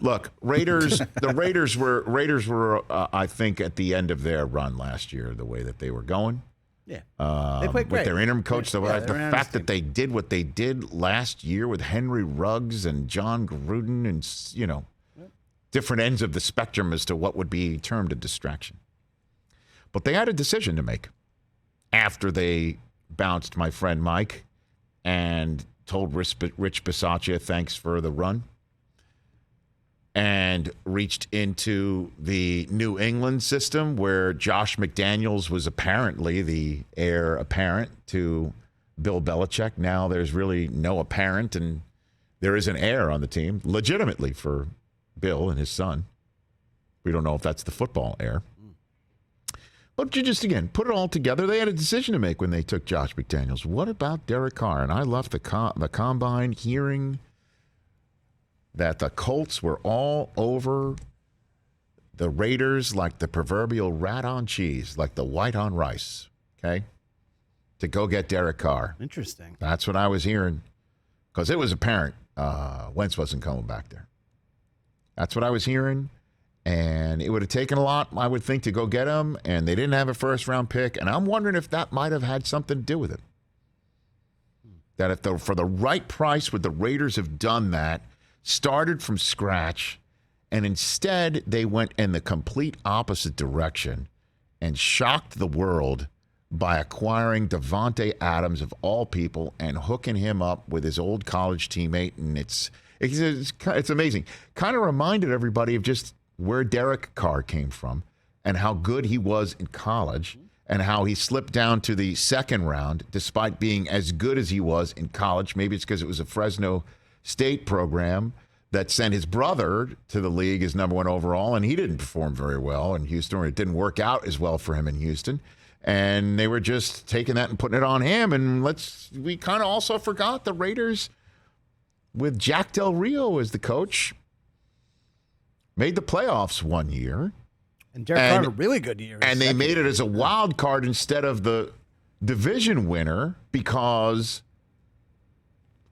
Look, the Raiders were I think, at the end of their run last year, the way that they were going. Yeah. They played great. With their interim coach. The fact team. that they did what they did last year with Henry Ruggs and John Gruden and, different ends of the spectrum as to what would be termed a distraction. But they had a decision to make after they bounced my friend Mike and told Rich Bisaccia thanks for the run and reached into the New England system where Josh McDaniels was apparently the heir apparent to Bill Belichick. Now there's really no apparent, and there is an heir on the team, legitimately, for Bill and his son. We don't know if that's the football heir. But you just, again, put it all together. They had a decision to make when they took Josh McDaniels. What about Derek Carr? And I left the combine hearing that the Colts were all over the Raiders like the proverbial rat on cheese, like the white on rice, okay, to go get Derek Carr. Interesting. That's what I was hearing, because it was apparent Wentz wasn't coming back there. That's what I was hearing, and it would have taken a lot, I would think, to go get him, and they didn't have a first-round pick, and I'm wondering if that might have had something to do with it. That if for the right price, would the Raiders have done that, started from scratch, and instead they went in the complete opposite direction and shocked the world by acquiring Davante Adams, of all people, and hooking him up with his old college teammate. And it's amazing. Kind of reminded everybody of just where Derek Carr came from and how good he was in college and how he slipped down to the second round despite being as good as he was in college. Maybe it's because it was a Fresno State program that sent his brother to the league as number 1 overall, and he didn't perform very well in Houston, or it didn't work out as well for him in Houston. And they were just taking that and putting it on him. And we kind of also forgot the Raiders, with Jack Del Rio as the coach, made the playoffs one year. And Derek Carr had a really good year. And they made it as a wild card instead of the division winner because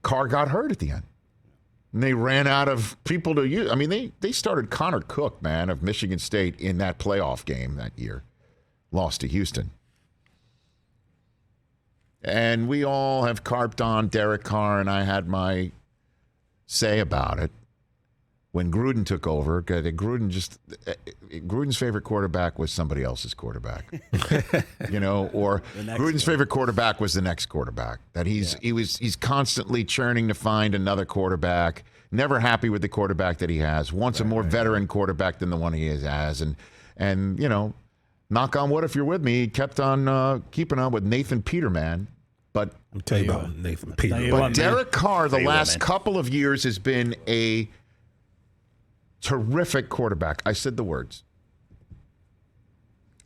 Carr got hurt at the end. And they ran out of people to use. I mean, they started Connor Cook, man, of Michigan State in that playoff game that year. Lost to Houston. And we all have carped on Derek Carr, and I had my say about it. When Gruden took over, Gruden's favorite quarterback was somebody else's quarterback, or Gruden's favorite quarterback was the next quarterback. That he's constantly churning to find another quarterback. Never happy with the quarterback that he has. Wants a more veteran quarterback than the one he has, and knock on wood if you're with me, he kept on keeping on with Nathan Peterman. But I'll tell you about Nathan Peterman. But Derek Carr, the last couple of years, has been a terrific quarterback. I said the words.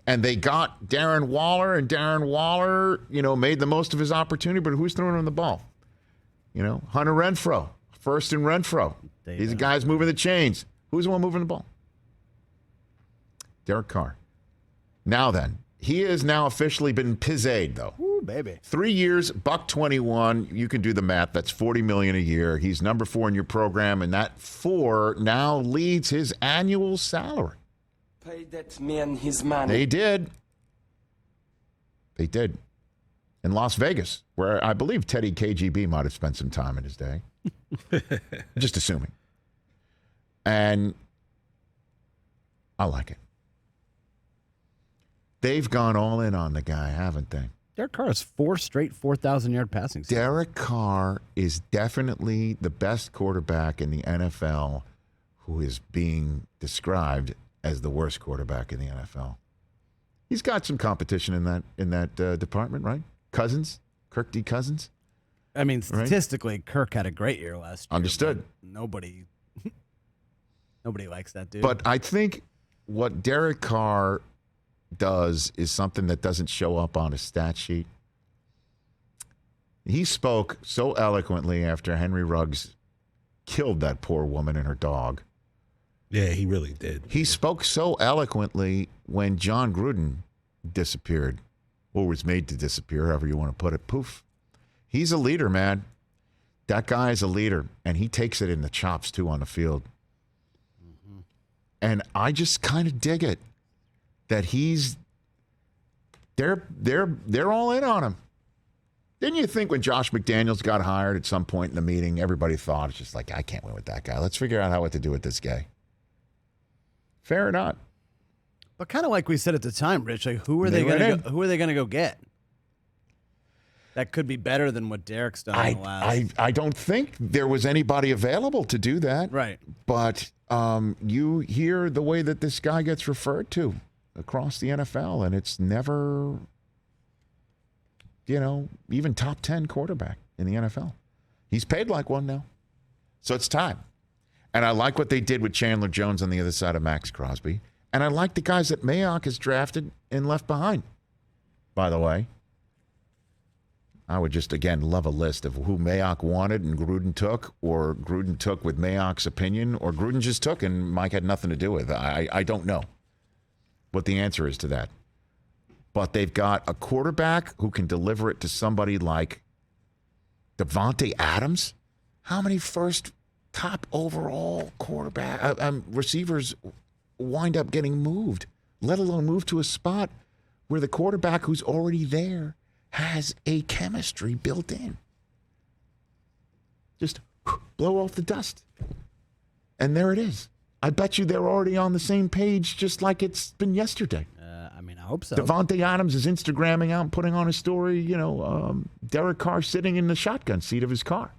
And they got Darren Waller, and Darren Waller, made the most of his opportunity, but who's throwing him the ball? Hunter Renfrow, first in Renfrow. These guys moving the chains. Who's the one moving the ball? Derek Carr. Now then, he has now officially been pizzed, though. Ooh, baby. 3 years, $121. You can do the math. That's $40 million a year. He's number 4 in your program, and that 4 now leads his annual salary. Pay that man his money. They did. In Las Vegas, where I believe Teddy KGB might have spent some time in his day. Just assuming. And I like it. They've gone all in on the guy, haven't they? Derek Carr has 4 straight 4,000-yard passing seasons. Derek Carr is definitely the best quarterback in the NFL who is being described as the worst quarterback in the NFL. He's got some competition in that department, right? Kirk D. Cousins. I mean, statistically, right? Kirk had a great year last year. Understood. Nobody likes that dude. But I think what Derek Carr does is something that doesn't show up on a stat sheet. He spoke so eloquently after Henry Ruggs killed that poor woman and her dog. Yeah, he really did. He spoke so eloquently when John Gruden disappeared, or was made to disappear, however you want to put it. Poof. He's a leader, man. That guy is a leader, and he takes it in the chops, too, on the field. And I just kind of dig it that they're all in on him. Didn't you think when Josh McDaniels got hired at some point in the meeting, everybody thought, it's just like, I can't win with that guy. Let's figure out what to do with this guy. Fair or not? But kind of like we said at the time, Rich, like who are they going to go get? That could be better than what Derek's done in the last. I don't think there was anybody available to do that. Right. But you hear the way that this guy gets referred to across the NFL, and it's never, even top 10 quarterback in the NFL. He's paid like one now. So it's time. And I like what they did with Chandler Jones on the other side of Max Crosby. And I like the guys that Mayock has drafted and left behind, by the way. I would just, again, love a list of who Mayock wanted and Gruden took, or Gruden took with Mayock's opinion, or Gruden just took and Mike had nothing to do with it. I don't know what the answer is to that. But they've got a quarterback who can deliver it to somebody like Davante Adams. How many first top overall receivers wind up getting moved, let alone moved to a spot where the quarterback who's already there has a chemistry built in? Just blow off the dust. And there it is. I bet you they're already on the same page just like it's been yesterday. I hope so. Davante Adams is Instagramming out and putting on a story, Derek Carr sitting in the shotgun seat of his car.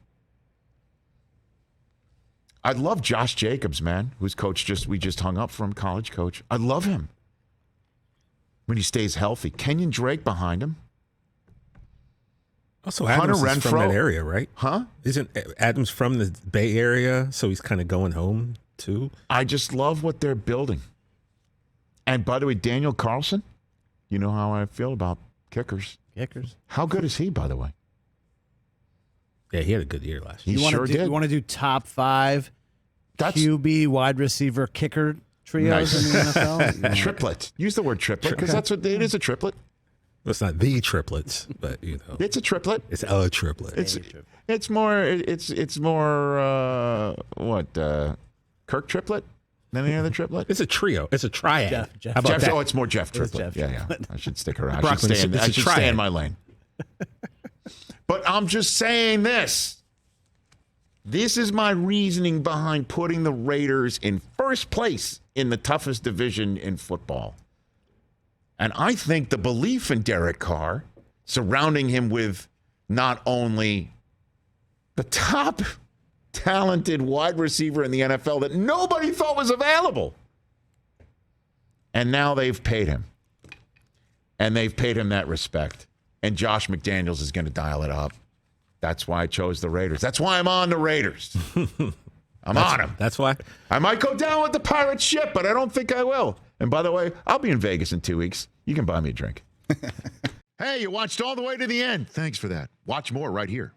I love Josh Jacobs, man, whose coach we just hung up from, college coach. I love him when he stays healthy. Kenyon Drake behind him. Also, Adams is from that area, right? Huh? Isn't Adams from the Bay Area, so he's kind of going home, too? I just love what they're building. And by the way, Daniel Carlson, you know how I feel about kickers. How good is he, by the way? Yeah, he had a good year last year. He sure did. You want to do top 5 QB wide receiver kicker trios in the NFL? Triplet. Use the word triplet because that's what it is, a triplet. Well, it's not the triplets, but it's a triplet. It's a triplet. It's more Kirk triplet than any other triplet. It's a trio. It's a triad. Jeff. How about that? Oh, it's more Jeff triplet. Yeah. I should stick around. I should Brockman, stay in my lane. But I'm just saying this. This is my reasoning behind putting the Raiders in first place in the toughest division in football. And I think the belief in Derek Carr, surrounding him with not only the top talented wide receiver in the NFL that nobody thought was available, and now they've paid him. And they've paid him that respect. And Josh McDaniels is going to dial it up. That's why I chose the Raiders. That's why I'm on the Raiders. I'm on them. That's why. I might go down with the pirate ship, but I don't think I will. And by the way, I'll be in Vegas in 2 weeks. You can buy me a drink. Hey, you watched all the way to the end. Thanks for that. Watch more right here.